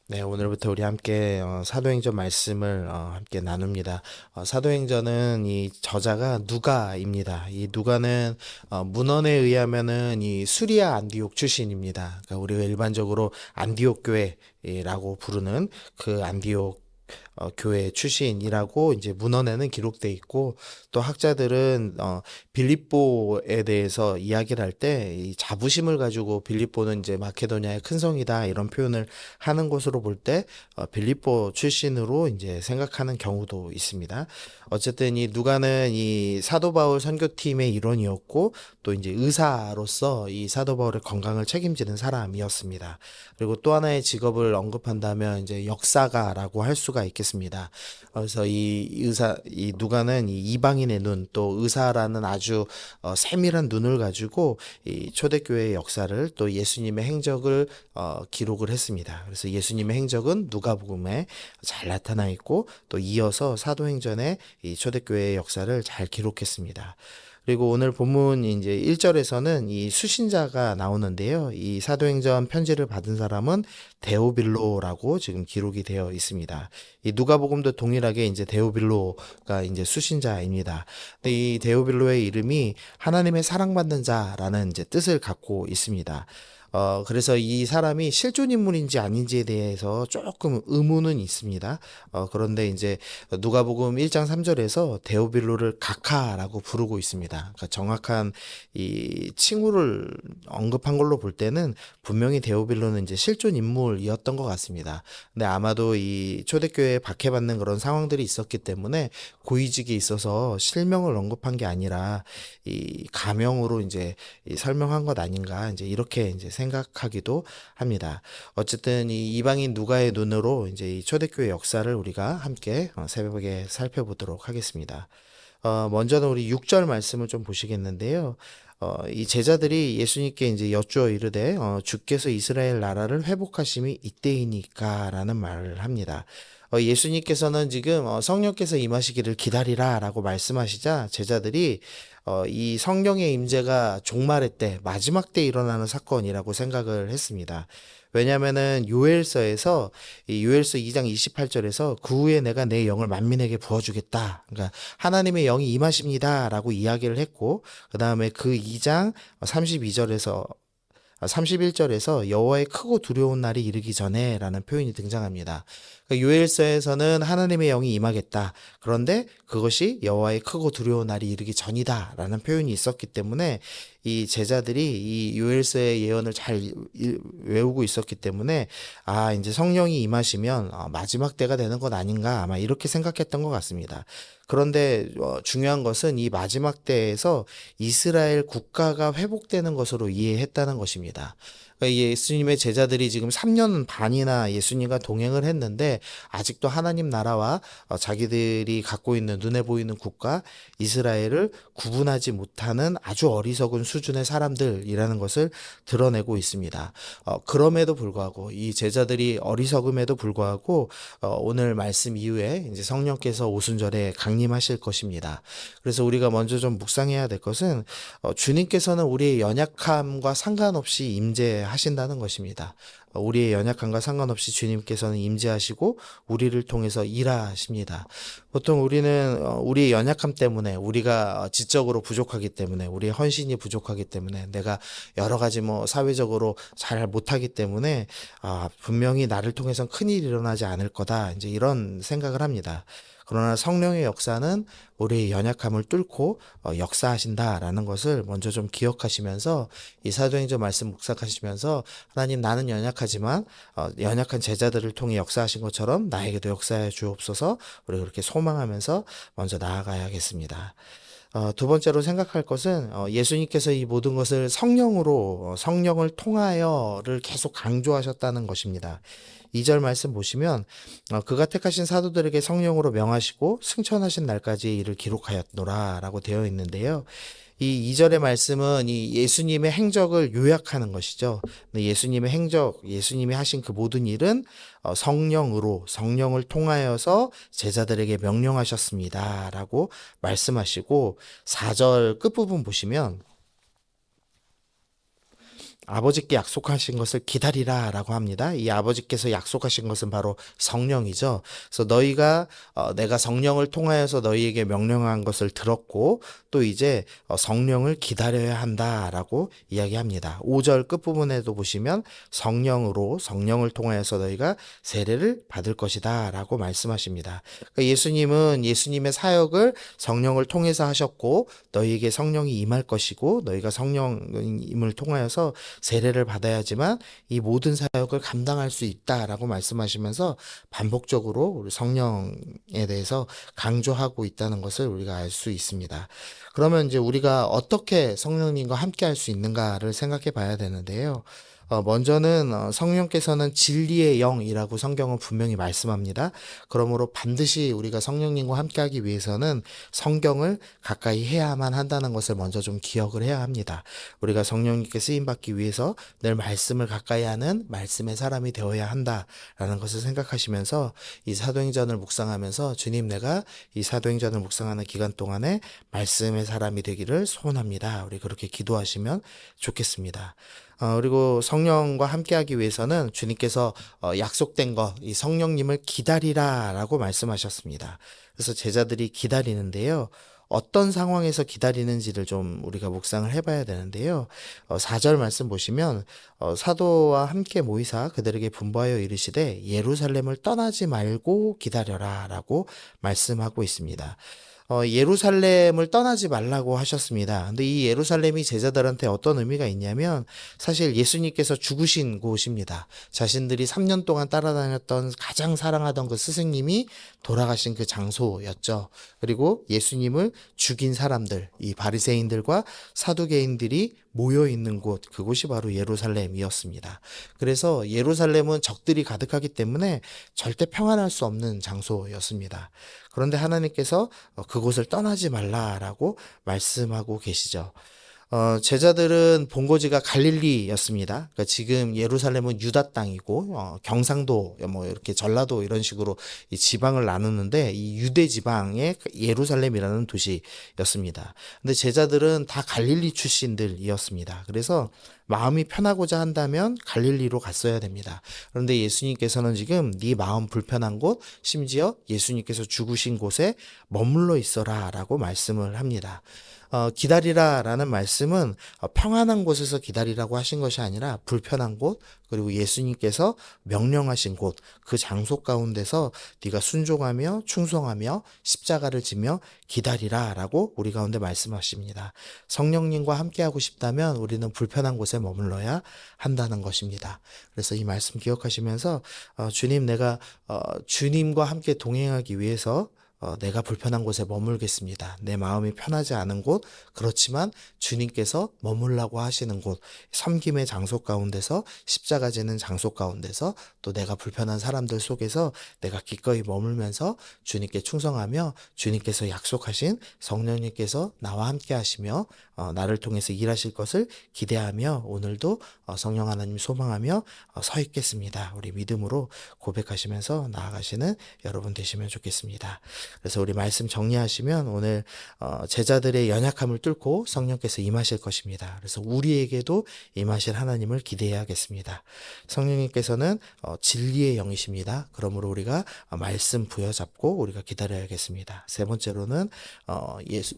네, 오늘부터 우리 함께 사도행전 말씀을 함께 나눕니다. 사도행전은 이 저자가 누가입니다. 이 누가는 문헌에 의하면은 이 수리아 안디옥 출신입니다. 그러니까 우리가 일반적으로 안디옥 교회라고 부르는 그 안디옥 교회 출신이라고 이제 문헌에는 기록돼 있고, 또 학자들은 빌립보에 대해서 이야기를 할 때 이 자부심을 가지고 빌립보는 이제 마케도니아의 큰 성이다 이런 표현을 하는 것으로 볼 때 빌립보 출신으로 이제 생각하는 경우도 있습니다. 어쨌든 이 누가는 이 사도 바울 선교팀의 일원이었고, 또 이제 의사로서 이 사도 바울의 건강을 책임지는 사람이었습니다. 그리고 또 하나의 직업을 언급한다면 이제 역사가라고 할 수가 있겠습니다. 그래서 이 누가는 이 이방인의 눈, 또 의사라는 아주 세밀한 눈을 가지고 이 초대교회의 역사를, 또 예수님의 행적을 기록을 했습니다. 그래서 예수님의 행적은 누가복음에 잘 나타나 있고, 또 이어서 사도행전에 이 초대교회의 역사를 잘 기록했습니다. 그리고 오늘 본문 이제 1절에서는 이 수신자가 나오는데요. 이 사도행전 편지를 받은 사람은 데오빌로라고 지금 기록이 되어 있습니다. 이 누가복음도 동일하게 이제 데오빌로가 이제 수신자입니다. 근데 이 데오빌로의 이름이 하나님의 사랑받는 자라는 이제 뜻을 갖고 있습니다. 그래서 이 사람이 실존 인물인지 아닌지에 대해서 조금 의문은 있습니다. 그런데 이제 누가복음 1장 3절에서 데오빌로를 각하라고 부르고 있습니다. 그러니까 정확한 이 칭호를 언급한 걸로 볼 때는 분명히 데오빌로는 이제 실존 인물이었던 것 같습니다. 근데 아마도 이 초대교회에 박해받는 그런 상황들이 있었기 때문에 고위직에 있어서 실명을 언급한 게 아니라 이 가명으로 이제 이 설명한 것 아닌가, 이제 이렇게 이제 생각하기도 합니다. 어쨌든 이 이방인 누가의 눈으로 이제 이 초대교회 역사를 우리가 함께 새벽에 살펴보도록 하겠습니다. 먼저는 우리 6절 말씀을 좀 보시겠는데요. 이 제자들이 예수님께 이제 여쭈어 이르되 주께서 이스라엘 나라를 회복하심이 이때이니까라는 말을 합니다. 예수님께서는 지금 성령께서 임하시기를 기다리라라고 말씀하시자 제자들이 이 성령의 임재가 종말의 때, 마지막 때 일어나는 사건이라고 생각을 했습니다. 왜냐하면은 요엘서에서 이 요엘서 2장 28절에서 그 후에 내가 내 영을 만민에게 부어주겠다. 그러니까 하나님의 영이 임하십니다라고 이야기를 했고, 그 다음에 그 2장 32절에서 31절에서 여호와의 크고 두려운 날이 이르기 전에라는 표현이 등장합니다. 그러니까 요엘서에서는 하나님의 영이 임하겠다. 그런데 그것이 여호와의 크고 두려운 날이 이르기 전이다라는 표현이 있었기 때문에 이 제자들이 이 요엘서의 예언을 잘 외우고 있었기 때문에 이제 성령이 임하시면 마지막 때가 되는 것 아닌가, 아마 이렇게 생각했던 것 같습니다. 그런데 중요한 것은 이 마지막 때에서 이스라엘 국가가 회복되는 것으로 이해했다는 것입니다. 그러니까 예수님의 제자들이 지금 3년 반이나 예수님과 동행을 했는데 아직도 하나님 나라와 자기들이 갖고 있는 눈에 보이는 국가 이스라엘을 구분하지 못하는 아주 어리석은 수준의 사람들이라는 것을 드러내고 있습니다. 그럼에도 불구하고 이 제자들이 어리석음에도 불구하고 오늘 말씀 이후에 이제 성령께서 오순절에 강림하실 것입니다. 그래서 우리가 먼저 좀 묵상해야 될 것은 주님께서는 우리의 연약함과 상관없이 임재하신다는 것입니다. 우리의 연약함과 상관없이 주님께서는 임재하시고 우리를 통해서 일하십니다. 보통 우리는 우리의 연약함 때문에, 우리가 지적으로 부족하기 때문에, 우리의 헌신이 부족하기 때문에, 내가 여러 가지 뭐 사회적으로 잘 못하기 때문에 분명히 나를 통해서는 큰일이 일어나지 않을 거다, 이제 이런 생각을 합니다. 그러나 성령의 역사는 우리의 연약함을 뚫고 역사하신다라는 것을 먼저 좀 기억하시면서 이 사도행전 말씀 묵상하시면서, 하나님, 나는 연약하지만 연약한 제자들을 통해 역사하신 것처럼 나에게도 역사해 주옵소서, 우리 그렇게 소망하면서 먼저 나아가야겠습니다. 두 번째로 생각할 것은 예수님께서 이 모든 것을 성령으로, 성령을 통하여를 계속 강조하셨다는 것입니다. 2절 말씀 보시면 그가 택하신 사도들에게 성령으로 명하시고 승천하신 날까지 이를 기록하였노라 라고 되어 있는데요. 이 2절의 말씀은 이 예수님의 행적을 요약하는 것이죠. 예수님의 행적, 예수님이 하신 그 모든 일은 성령으로, 성령을 통하여서 제자들에게 명령하셨습니다 라고 말씀하시고, 4절 끝부분 보시면 아버지께 약속하신 것을 기다리라라고 합니다. 이 아버지께서 약속하신 것은 바로 성령이죠. 그래서 너희가 내가 성령을 통하여서 너희에게 명령한 것을 들었고 또 이제 성령을 기다려야 한다라고 이야기합니다. 5절 끝부분에도 보시면 성령을 통하여서 너희가 세례를 받을 것이다라고 말씀하십니다. 그러니까 예수님은 예수님의 사역을 성령을 통해서 하셨고 너희에게 성령이 임할 것이고 너희가 성령임을 통하여서 세례를 받아야지만 이 모든 사역을 감당할 수 있다라고 말씀하시면서 반복적으로 우리 성령에 대해서 강조하고 있다는 것을 우리가 알 수 있습니다. 그러면 이제 우리가 어떻게 성령님과 함께 할 수 있는가를 생각해 봐야 되는데요. 먼저는 성령께서는 진리의 영이라고 성경은 분명히 말씀합니다. 그러므로 반드시 우리가 성령님과 함께하기 위해서는 성경을 가까이 해야만 한다는 것을 먼저 좀 기억을 해야 합니다. 우리가 성령님께 쓰임받기 위해서 늘 말씀을 가까이 하는 말씀의 사람이 되어야 한다라는 것을 생각하시면서 이 사도행전을 묵상하면서 주님 내가 이 사도행전을 묵상하는 기간 동안에 말씀의 사람이 되기를 소원합니다. 우리 그렇게 기도하시면 좋겠습니다. 그리고 성령과 함께하기 위해서는 주님께서 약속된 것, 이 성령님을 기다리라라고 말씀하셨습니다. 그래서 제자들이 기다리는데요. 어떤 상황에서 기다리는지를 좀 우리가 묵상을 해봐야 되는데요. 4절 말씀 보시면 사도와 함께 모이사 그들에게 분부하여 이르시되 예루살렘을 떠나지 말고 기다려라라고 말씀하고 있습니다. 예루살렘을 떠나지 말라고 하셨습니다. 근데 이 예루살렘이 제자들한테 어떤 의미가 있냐면 사실 예수님께서 죽으신 곳입니다. 자신들이 3년 동안 따라다녔던 가장 사랑하던 그 스승님이 돌아가신 그 장소였죠. 그리고 예수님을 죽인 사람들, 이 바리새인들과 사두개인들이 모여 있는 곳, 그곳이 바로 예루살렘이었습니다. 그래서 예루살렘은 적들이 가득하기 때문에 절대 평안할 수 없는 장소였습니다. 그런데 하나님께서 그곳을 떠나지 말라라고 말씀하고 계시죠. 제자들은 본고지가 갈릴리였습니다. 그러니까 지금 예루살렘은 유다 땅이고, 경상도, 뭐 이렇게 전라도 이런 식으로 이 지방을 나누는데 이 유대 지방의 예루살렘이라는 도시였습니다. 근데 제자들은 다 갈릴리 출신들이었습니다. 그래서 마음이 편하고자 한다면 갈릴리로 갔어야 됩니다. 그런데 예수님께서는 지금 네 마음 불편한 곳, 심지어 예수님께서 죽으신 곳에 머물러 있어라라고 말씀을 합니다. 기다리라라는 말씀은 평안한 곳에서 기다리라고 하신 것이 아니라 불편한 곳, 그리고 예수님께서 명령하신 곳, 그 장소 가운데서 네가 순종하며 충성하며 십자가를 지며 기다리라라고 우리 가운데 말씀하십니다. 성령님과 함께하고 싶다면 우리는 불편한 곳에 머물러야 한다는 것입니다. 그래서 이 말씀 기억하시면서 주님 내가 주님과 함께 동행하기 위해서 내가 불편한 곳에 머물겠습니다. 내 마음이 편하지 않은 곳, 그렇지만 주님께서 머물라고 하시는 곳, 섬김의 장소 가운데서 십자가 지는 장소 가운데서 또 내가 불편한 사람들 속에서 내가 기꺼이 머물면서 주님께 충성하며 주님께서 약속하신 성령님께서 나와 함께 하시며 나를 통해서 일하실 것을 기대하며 오늘도 성령 하나님 소망하며 서 있겠습니다. 우리 믿음으로 고백하시면서 나아가시는 여러분 되시면 좋겠습니다. 그래서 우리 말씀 정리하시면 오늘 제자들의 연약함을 뚫고 성령께서 임하실 것입니다. 그래서 우리에게도 임하실 하나님을 기대해야겠습니다. 성령님께서는 진리의 영이십니다. 그러므로 우리가 말씀 부여잡고 우리가 기다려야겠습니다. 세 번째로는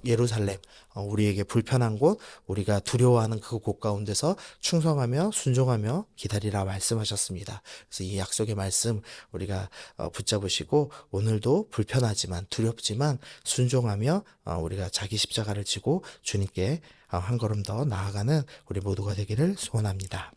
예루살렘, 우리에게 불편한 곳, 우리가 두려워하는 그 곳 가운데서 충성하며 순종하며 기다리라 말씀하셨습니다. 그래서 이 약속의 말씀 우리가 붙잡으시고 오늘도 불편하지만 두렵지만 순종하며 우리가 자기 십자가를 지고 주님께 한 걸음 더 나아가는 우리 모두가 되기를 소원합니다.